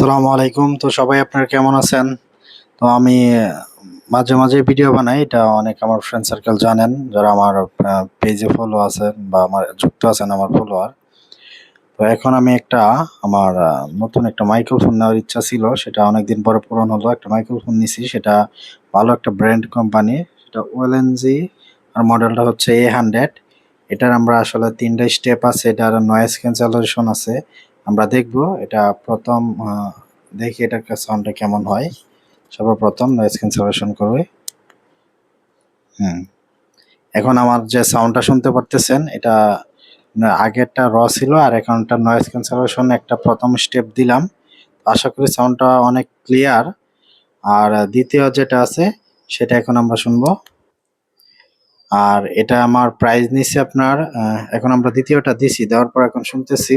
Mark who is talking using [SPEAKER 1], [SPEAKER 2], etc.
[SPEAKER 1] আসসালামু আলাইকুম। তো সবাই আপনারা কেমন আছেন? তো আমি মাঝে, মাঝে ভিডিও বানাই। এটা অনেক আমার ফ্রেন্ড সার্কেল জানেন, যারা আমার পেজে ফলো আছেন বা আমার যুক্ত আছেন আমার ফলোয়ার। তো এখন আমি আমার নতুন একটা মাইক্রোফোন নেওয়ার ইচ্ছা ছিল। সেটা অনেকদিন পরে পূরণ হলো। একটা মাইক্রোফোন নিছি। সেটা ভালো একটা ব্র্যান্ড কোম্পানি। সেটা ওয়েলেনজি আর মডেলটা হচ্ছে A100। এটার আমরা আসলে ৩ টা স্টেপ আছে। এটার নয়েজ ক্যান্সেলেশন আছে। আমরা দেখব এটা ১ম দেখি এটার সাউন্ডটা কেমন হয়। সর্বপ্রথম নয়েজ ক্যান্সেলেশন করবে। হুম। এখন আমার যে সাউন্ডটা শুনতে পারতেছেন এটা আগেরটা ছিল আর এখনটা নয়েজ ক্যান্সেলেশন একটা ১ম স্টেপ দিলাম। আশা করি সাউন্ডটা অনেক ক্লিয়ার। আর দ্বিতীয় যেটা আছে সেটা এখন আমরা শুনবো। আর এটা আমার প্রাইস নিচ্ছে আপনার এখন আমরা দ্বিতীয়টা দিছি, দেওয়ার পর এখন শুনতেছি।